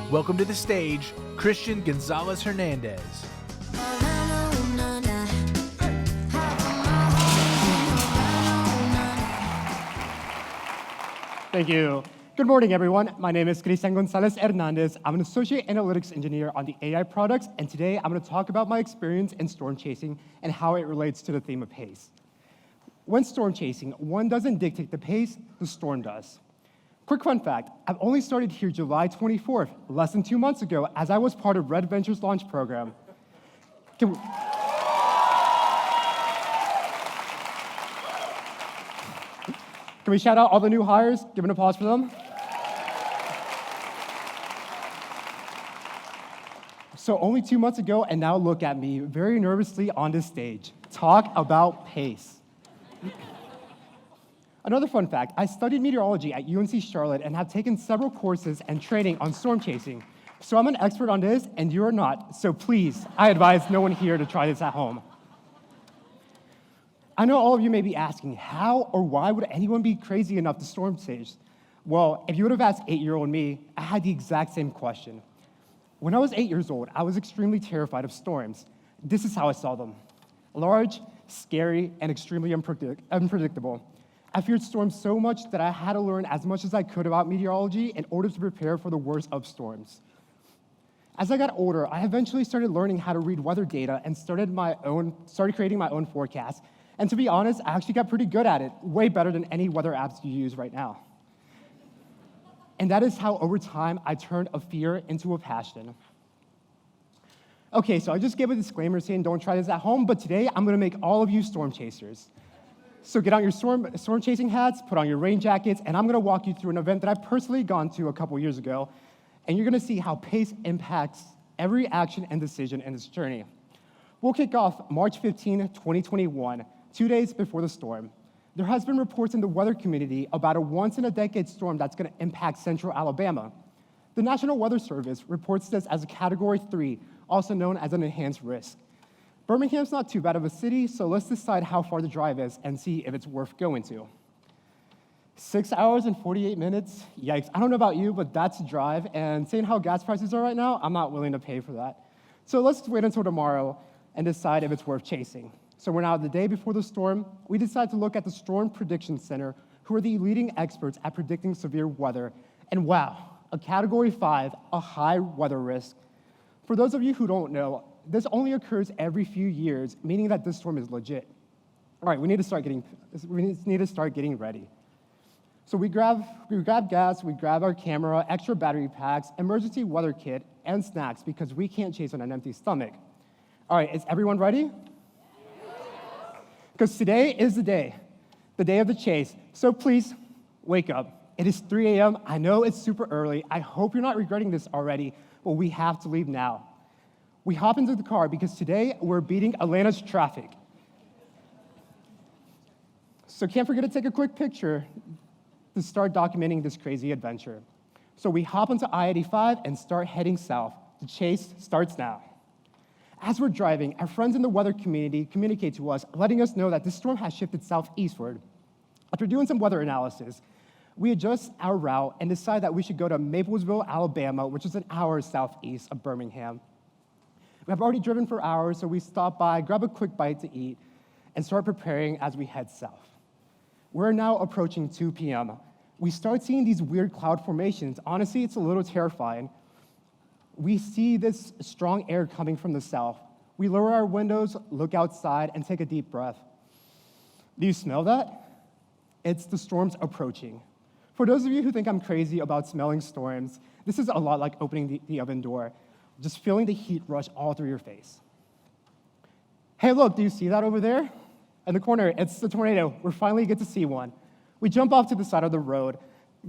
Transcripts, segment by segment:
Welcome to the stage, Cristian Gonzalez-Hernandez. Thank you. Good morning, everyone. My name is Cristian Gonzalez-Hernandez. I'm an associate analytics engineer on the AI products, and today I'm going to talk about my experience in storm chasing and how it relates to the theme of pace. When storm chasing, one doesn't dictate the pace, the storm does. Quick fun fact, I've only started here July 24th, less than 2 months ago, as I was part of Red Venture's launch program. Can we shout out all the new hires? Give an applause for them. So only 2 months ago, and now look at me, very nervously on this stage. Talk about pace. Another fun fact, I studied meteorology at UNC Charlotte and have taken several courses and training on storm chasing. So I'm an expert on this, and you're not. So please, I advise no one here to try this at home. I know all of you may be asking, how or why would anyone be crazy enough to storm chase? Well, if you would have asked 8-year-old me, I had the exact same question. When I was 8 years old, I was extremely terrified of storms. This is how I saw them. Large, scary, and extremely unpredictable. I feared storms so much that I had to learn as much as I could about meteorology in order to prepare for the worst of storms. As I got older, I eventually started learning how to read weather data and started creating my own forecasts. And to be honest, I actually got pretty good at it, way better than any weather apps you use right now. And that is how, over time, I turned a fear into a passion. Okay, so I just gave a disclaimer saying don't try this at home, but today I'm gonna make all of you storm chasers. So get on your storm chasing hats, put on your rain jackets, and I'm gonna walk you through an event that I've personally gone to a couple years ago, and you're gonna see how pace impacts every action and decision in this journey. We'll kick off March 15, 2021, 2 days before the storm. There has been reports in the weather community about a once-in-a-decade storm that's going to impact central Alabama. The National Weather Service reports this as a Category 3, also known as an enhanced risk. Birmingham's not too bad of a city, so let's decide how far the drive is and see if it's worth going to. 6 hours and 48 minutes, yikes. I don't know about you, but that's a drive, and seeing how gas prices are right now, I'm not willing to pay for that. So let's wait until tomorrow and decide if it's worth chasing. So we're now the day before the storm. We decided to look at the Storm Prediction Center, who are the leading experts at predicting severe weather. And wow, a Category 5, a high weather risk. For those of you who don't know, this only occurs every few years, meaning that this storm is legit. All right, we need to start getting ready. So we grab gas, we grab our camera, extra battery packs, emergency weather kit, and snacks because we can't chase on an empty stomach. All right, is everyone ready? Because today is the day of the chase. So please, wake up. It is 3 a.m. I know it's super early. I hope you're not regretting this already, but we have to leave now. We hop into the car because today we're beating Atlanta's traffic. So can't forget to take a quick picture to start documenting this crazy adventure. So we hop onto I-85 and start heading south. The chase starts now. As we're driving, our friends in the weather community communicate to us, letting us know that this storm has shifted southeastward. After doing some weather analysis, we adjust our route and decide that we should go to Maplesville, Alabama, which is an hour southeast of Birmingham. We have already driven for hours, so we stop by, grab a quick bite to eat, and start preparing as we head south. We're now approaching 2 p.m. We start seeing these weird cloud formations. Honestly, it's a little terrifying. We see this strong air coming from the south. We lower our windows, look outside, and take a deep breath. Do you smell that? It's the storms approaching. For those of you who think I'm crazy about smelling storms, this is a lot like opening the oven door, just feeling the heat rush all through your face. Hey, look, do you see that over there? In the corner, it's the tornado. We finally get to see one. We jump off to the side of the road,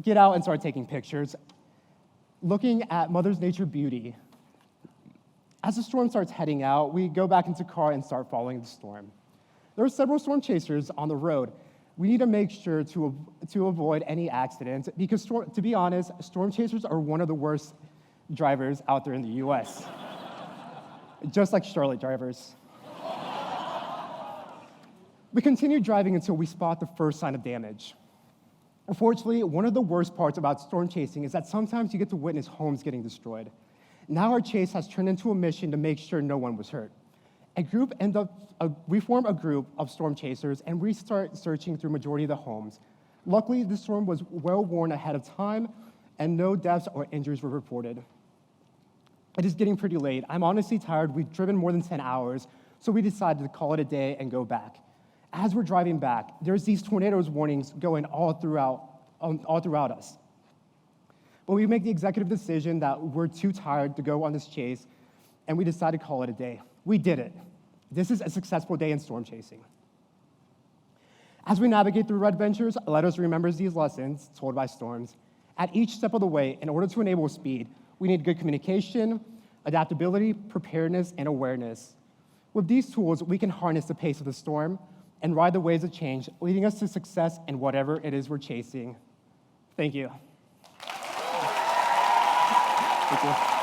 get out, and start taking pictures, looking at Mother Nature's beauty. As the storm starts heading out, we go back into the car and start following the storm. There are several storm chasers on the road. We need to make sure to avoid any accidents because, to be honest, storm chasers are one of the worst drivers out there in the US. Just like Charlotte drivers. We continue driving until we spot the first sign of damage. Unfortunately, one of the worst parts about storm chasing is that sometimes you get to witness homes getting destroyed. Now our chase has turned into a mission to make sure no one was hurt. We form a group of storm chasers, and we start searching through majority of the homes. Luckily, the storm was well warned ahead of time, and no deaths or injuries were reported. It is getting pretty late. I'm honestly tired. We've driven more than 10 hours, so we decided to call it a day and go back. As we're driving back, there's these tornadoes warnings going all throughout us. But we make the executive decision that we're too tired to go on this chase, and we decided to call it a day. We did it. This is a successful day in storm chasing. As we navigate through adventures, let us remember these lessons told by storms. At each step of the way, in order to enable speed, we need good communication, adaptability, preparedness, and awareness. With these tools, we can harness the pace of the storm and ride the waves of change, leading us to success in whatever it is we're chasing. Thank you. Thank you.